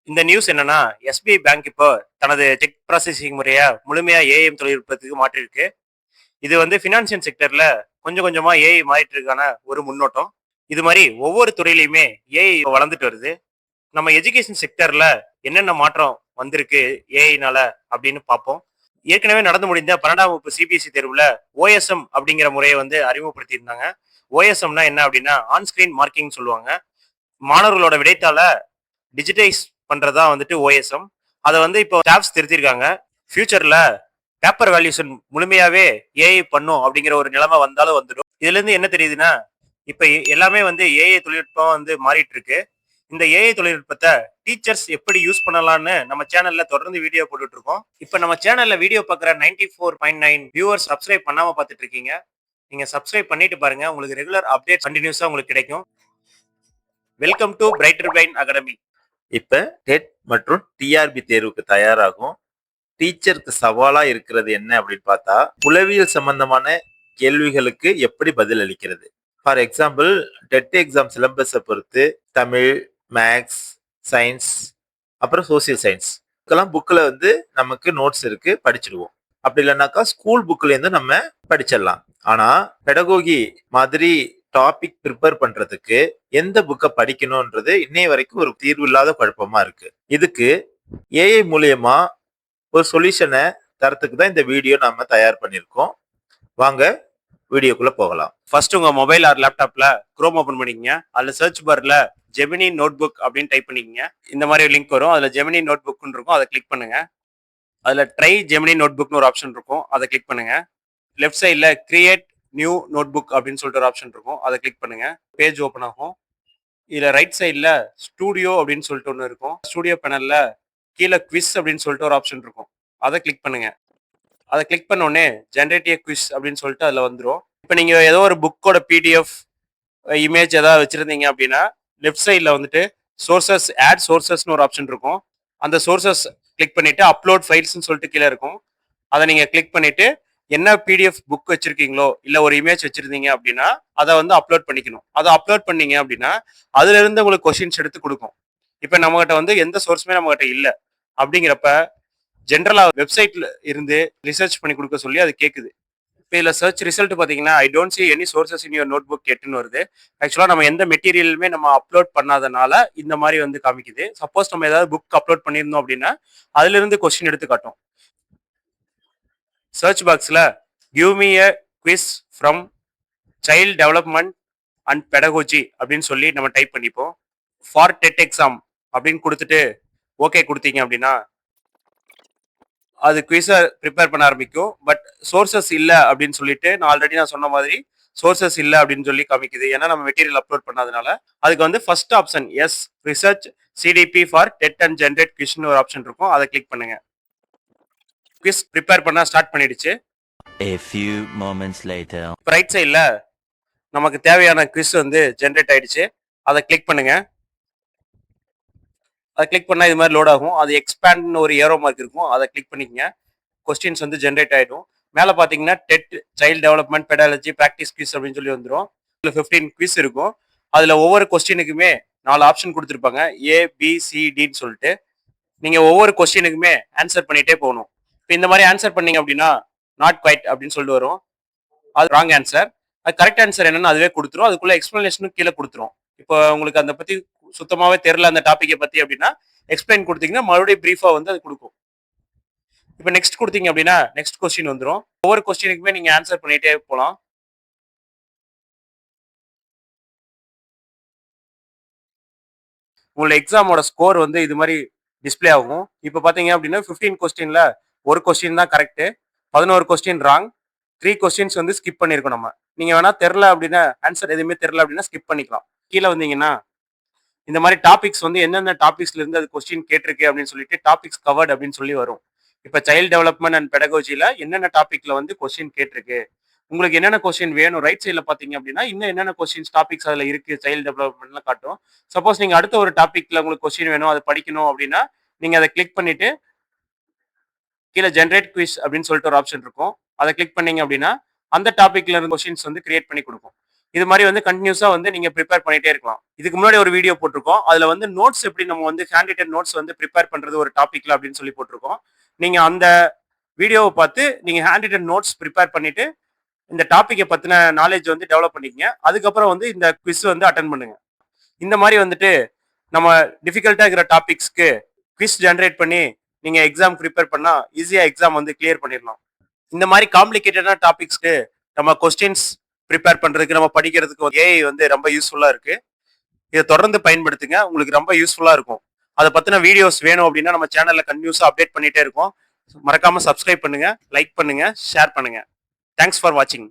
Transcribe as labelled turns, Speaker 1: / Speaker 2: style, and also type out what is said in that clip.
Speaker 1: இந்த நியூஸ் என்னன்னா, SBI bank இப்போ தனது செக் ப்ராசஸிங் முறைய முழுமையா ஏஐஎம் தொழில்நுட்பத்துக்கு மாற்றிருக்கு. இது வந்து ஃபினான்சியல் செக்டர்ல கொஞ்சம் கொஞ்சமா ஏஐ மாறிட்டுருக்கான ஒரு முன்னோட்டம். இது மாரி ஒவ்வொரு துறையிலயுமே ஏஐ வளர்ந்துட்டு வருது. நம்ம எஜுகேஷன் செக்டர்ல என்னென்ன மாற்றம் வந்திருக்கு ஏஐனால அப்படின்னு பார்ப்போம். ஏற்கனவே நடந்து முடிந்த 12ஆம் வகுப்பு சிபிஎஸ்இ தேர்வுல ஓஎஸ்எம் அப்படிங்கிற முறையை வந்து அறிமுகப்படுத்தியிருந்தாங்க. ஓஎஸ்எம்னா என்ன அப்படின்னா, ஆன் ஸ்கிரீன் மார்க்கிங் சொல்லுவாங்க. மாணவர்களோட விடைத்தாள டிஜிட்டைஸ் பண்றதா வந்துட்டு ஓஎஸ்எம். அதை வந்து இப்போ ஸ்டாஃப்ஸ் திருத்திருக்காங்க. ஃபியூச்சர்ல பேப்பர் வேல்யூஷன் முழுமையாவே ஏஐ பண்ணும் அப்படிங்கிற ஒரு நிலைமை வந்தாலும் வந்துடும். இதுல இருந்து என்ன தெரியுதுன்னா, இப்ப எல்லாமே வந்து ஏஐ தொழில்நுட்பம் வந்து மாறிட்டு இருக்கு. இந்த ஏஐ தொழில்நுட்பத்தை டீச்சர்ஸ் எப்படி யூஸ் பண்ணலாம்னு நம்ம சேனல்ல தொடர்ந்து வீடியோ போட்டுட்டு இருக்கோம். இப்ப நம்ம சேனல்ல வீடியோ பார்க்குற 94.9 வியூவர்ஸ் சப்ஸ்கிரைப் பண்ணாம பார்த்துட்டு இருக்கீங்க. நீங்க சப்ஸ்கிரைப் பண்ணிட்டு பாருங்க. உங்களுக்கு ரெகுலர் அப்டேட் கண்டினியூஸா உங்களுக்கு கிடைக்கும். Welcome to Brighter Brain Academy.
Speaker 2: இப்ப டெட் மற்றும் டிஆர்பி தேர்வுக்கு தயாராகும் டீச்சருக்கு சவாலா இருக்கிறது என்ன அப்படின்னு பார்த்தா, உளவியல் சம்பந்தமான கேள்விகளுக்கு எப்படி பதில் அளிக்கிறது. ஃபார் எக்ஸாம்பிள், டெட் எக்ஸாம் சிலபஸை பொறுத்து தமிழ், மேக்ஸ், சயின்ஸ், அப்புறம் சோசியல் சயின்ஸ் இதுக்கெல்லாம் புக்கில் வந்து நமக்கு நோட்ஸ் இருக்கு, படிச்சிடுவோம். அப்படி இல்லைனாக்கா ஸ்கூல் புக்ல இருந்து நம்ம படிச்சிடலாம். ஆனா பெடகோகி மாதிரி டாபிக் ப்ரிப்பேர் பண்றதுக்கு எந்த புக்கை படிக்கணும்ன்றது இன்னைய வரைக்கும் ஒரு தீர்வு இல்லாத குழப்பமா இருக்கு. இதுக்கு ஏஐ மூலியமா ஒரு சொல்யூஷனை தரத்துக்கு தான் இந்த வீடியோ நாம தயார் பண்ணியிருக்கோம். வாங்க வீடியோக்குள்ள போகலாம்.
Speaker 1: ஃபர்ஸ்ட் உங்க மொபைல் ஆர் லேப்டாப்ல குரோம் ஓபன் பண்ணிக்கங்க. அதுல சர்ச் பார்ல ஜெமினி நோட்புக் அப்படின்னு டைப் பண்ணிக்கங்க. இந்த மாதிரி லிங்க் வரும். அதுல ஜெமினி நோட்புக்னு இருக்கும், அதை கிளிக் பண்ணுங்க. அதுல ட்ரை ஜெமினி நோட்புக்னு ஒரு ஆப்ஷன் இருக்கும், அதை கிளிக் பண்ணுங்க. லெஃப்ட் சைட்ல கிரியேட் நியூ நோட்புக் அப்படின்னு சொல்லிட்டு ஒரு ஆப்ஷன் இருக்கும், அதை கிளிக் பண்ணுங்க. பேஜ் ஓப்பன் ஆகும். இதுல ரைட் சைட்ல ஸ்டூடியோ அப்படின்னு சொல்லிட்டு ஒன்று இருக்கும். ஸ்டூடியோ பேனல்ல கீழே குவிஸ் அப்படின்னு சொல்லிட்டு ஒரு ஆப்ஷன் இருக்கும், அதை கிளிக் பண்ணுங்க. அதை கிளிக் பண்ண உடனே ஜென்ரேட்டிவ் குவிஸ் அப்படின்னு சொல்லிட்டு அதில் வந்துடும். இப்போ நீங்கள் ஏதோ ஒரு புக்கோட பிடிஎஃப் இமேஜ் ஏதாவது வச்சுருந்தீங்க அப்படின்னா, லெஃப்ட் சைடில் வந்துட்டு சோர்சஸ் ஆட் சோர்சஸ்னு ஒரு ஆப்ஷன் இருக்கும். அந்த சோர்சஸ் கிளிக் பண்ணிவிட்டு அப்லோட் ஃபைல்ஸ்னு சொல்லிட்டு கீழே இருக்கும். அதை நீங்கள் கிளிக் பண்ணிவிட்டு என்ன பிடிஎஃப் புக் வச்சுருக்கீங்களோ இல்லை ஒரு இமேஜ் வச்சுருந்தீங்க அப்படின்னா அதை வந்து அப்லோட் பண்ணிக்கணும். அதை அப்லோட் பண்ணீங்க அப்படின்னா அதுலேருந்து உங்களுக்கு கொஷின்ஸ் எடுத்து கொடுக்கும். இப்போ நம்மகிட்ட வந்து எந்த சோர்ஸுமே நம்மகிட்ட இல்லை அப்படிங்கிறப்ப ஜென்ரலாக வெப்சைட்ல இருந்து ரிசர்ச் பண்ணி கொடுக்க சொல்லி அது கேட்குது. இப்போ இதில் சர்ச் ரிசல்ட் பார்த்தீங்கன்னா, I don't see any sources in your notebook கேட்டுன்னு வருது. ஆக்சுவலாக நம்ம எந்த மெட்டீரியலுமே நம்ம அப்லோட் பண்ணாதனால இந்த மாதிரி வந்து காமிக்குது. சப்போஸ் நம்ம ஏதாவது புக் அப்லோட் பண்ணியிருந்தோம் அப்படின்னா அதுலேருந்து கொஸ்டின் எடுத்து காட்டும். சர்ச் பாக்ஸில் give me a quiz from child development and pedagogy அப்படின்னு சொல்லி நம்ம டைப் பண்ணிப்போம். ஃபார் டெட் எக்ஸாம் அப்படின்னு கொடுத்துட்டு ஓகே கொடுத்தீங்க அப்படின்னா அது குவிஸை ப்ரிப்பேர் பண்ண ஆரம்பிக்கும். பட் சோர்சஸ் இல்லை அப்படின்னு சொல்லிட்டு நான் சொன்ன மாதிரி சோர்சஸ் இல்லை அப்படின்னு சொல்லி காமிக்குது. ஏன்னா நம்ம மெட்டீரியல் அப்லோட் பண்ணாதனால. அதுக்கு வந்து first option is research CDP for TET and generate குவிஸ்னு ஒரு ஆப்ஷன் இருக்கும், அதை கிளிக் பண்ணுங்க. குவிஸ் ப்ரிப்பேர் பண்ண ஸ்டார்ட் பண்ணிடுச்சு.
Speaker 3: A few moments later.
Speaker 1: Right சைடில் நமக்கு தேவையான குவிஸ் வந்து ஜென்ரேட் ஆயிடுச்சு, அதை கிளிக் பண்ணுங்க. அதை கிளிக் பண்ணால் இது மாதிரி லோட் ஆகும். அது எக்ஸ்பேண்ட்னு ஒரு ஏரோ மார்க் இருக்கும், அதை கிளிக் பண்ணிக்கங்க. கொஸ்டின்ஸ் வந்து ஜென்ரேட் ஆகிடும். மேலே பார்த்தீங்கன்னா TET child development pedagogy practice quiz அப்படின்னு சொல்லி வந்துடும். இதில் 15 குவிஸ் இருக்கும். அதில் ஒவ்வொரு கொஸ்டினுக்குமே 4 ஆப்ஷன் கொடுத்துருப்பாங்க, ஏபிசிடின்னு சொல்லிட்டு. நீங்கள் ஒவ்வொரு கொஸ்டினுக்குமே ஆன்சர் பண்ணிகிட்டே போகணும். இப்போ இந்த மாதிரி ஆன்சர் பண்ணீங்க அப்படின்னா நாட் குவைட் அப்படின்னு சொல்லிட்டு வரும், அது ராங் ஆன்சர். அது கரெக்ட் ஆன்சர் என்னன்னு அதுவே கொடுத்துரும். அதுக்குள்ள எக்ஸ்பிளனேஷனும் கீழே கொடுத்துரும். இப்போ உங்களுக்கு அதை பற்றி சுத்தமாகவே தெரில அந்த டாப்பிக்கை பற்றி அப்படின்னா எக்ஸ்பிளைன் கொடுத்தீங்கன்னா மறுபடியும் ப்ரீஃபாக வந்து அது கொடுக்கும். இப்போ நெக்ஸ்ட் கொடுத்தீங்க அப்படின்னா நெக்ஸ்ட் கொஸ்டின் வந்துடும். ஒவ்வொரு கொஸ்டினுக்குமே நீங்க ஆன்சர் பண்ணிட்டே போகலாம். உங்களோட எக்ஸாமோட ஸ்கோர் வந்து இது மாதிரி டிஸ்பிளே ஆகும். இப்போ பார்த்தீங்க அப்படின்னா 15 கொஸ்டின்ல ஒரு கொஸ்டின் தான் கரெக்ட், 11 கொஸ்டின் ராங், 3 கொஸ்டின்ஸ் வந்து ஸ்கிப் பண்ணியிருக்கோம். நம்ம நீங்க வேணா தெரில அப்படின்னா ஆன்சர் எதுவுமே தெரில அப்படின்னா ஸ்கிப் பண்ணிக்கலாம். கீழே வந்தீங்கன்னா இந்த மாதிரி டாபிக்ஸ் வந்து எந்தெந்த டாபிக்ஸ்ல இருந்து அது கொஸ்டின் கேட்டிருக்கு அப்படின்னு சொல்லிட்டு டாபிக்ஸ் கவர்ட் அப்படின்னு சொல்லி வரும். இப்போ சைல்டு டெவலப்மெண்ட் அண்ட் பெடகோஜியில் என்னென்ன டாப்பிக்கில் வந்து கொஸ்டின் கேட்டிருக்கு, உங்களுக்கு என்னென்ன கொஸ்டின் வேணும், ரைட் சைடில் பார்த்தீங்க அப்படின்னா இன்னும் என்னென்ன கொஸ்டின்ஸ் டாபிக்ஸ் அதில் இருக்குது சைல்டு டெவலப்மெண்ட்லாம் காட்டும். சப்போஸ் நீங்கள் அடுத்த ஒரு டாப்பிக்கில் உங்களுக்கு கொஸ்டின் வேணும், அதை படிக்கணும் அப்படின்னா நீங்கள் அதை கிளிக் பண்ணிவிட்டு கீழே ஜென்ரேட் குவிஸ் அப்படின்னு சொல்லிட்டு ஒரு ஆப்ஷன் இருக்கும், அதை கிளிக் பண்ணீங்க அப்படின்னா அந்த டாப்பிக்ல இருந்து கொஸ்டின்ஸ் வந்து கிரியேட் பண்ணி கொடுக்கும். இது மாதிரி வந்து கண்டினியூஸா வந்து நீங்க ப்ரிப்பேர் பண்ணிட்டே இருக்கலாம். இதுக்கு முன்னாடி ஒரு வீடியோ போட்டிருக்கோம். அதுல வந்து நோட்ஸ் எப்படி நம்ம வந்து ஹேண்ட் ரிட்டன் நோட்ஸ் வந்து ப்ரிப்பேர் பண்றது ஒரு டாபிக்ல அப்படின்னு சொல்லி போட்டிருக்கோம். நீங்க அந்த வீடியோவை பார்த்து நீங்க ஹேண்ட் ரிட்டன் நோட்ஸ் ப்ரிப்பேர் பண்ணிட்டு இந்த டாபிக்கை பத்தின நாலேஜ் வந்து டெவலப் பண்ணிக்கங்க. அதுக்கப்புறம் வந்து இந்த குவிஸ் வந்து அட்டன் பண்ணுங்க. இந்த மாதிரி வந்துட்டு நம்ம டிஃபிகல்ட்டா இருக்கிற டாபிக்ஸ்க்கு குவிஸ் ஜென்ரேட் பண்ணி நீங்க எக்ஸாம் ப்ரிப்பேர் பண்ணா ஈஸியா எக்ஸாம் வந்து கிளியர் பண்ணிடலாம். இந்த மாதிரி காம்ப்ளிகேட்டடான டாபிக்ஸ்க்கு நம்ம கொஸ்டின்ஸ் ப்ரிப்பேர் பண்றதுக்கு நம்ம படிக்கிறதுக்கு ஏஐ வந்து ரொம்ப யூஸ்ஃபுல்லா இருக்கு. இதை தொடர்ந்து பயன்படுத்துங்க. உங்களுக்கு ரொம்ப யூஸ்ஃபுல்லா இருக்கும். அதை பத்தின வீடியோஸ் வேணும் அப்படின்னா நம்ம சேனல்ல கன்டினியூஸா அப்டேட் பண்ணிட்டே இருக்கோம். மறக்காம சப்ஸ்கிரைப் பண்ணுங்க, லைக் பண்ணுங்க, ஷேர் பண்ணுங்க. தேங்க்ஸ் ஃபார் வாட்சிங்.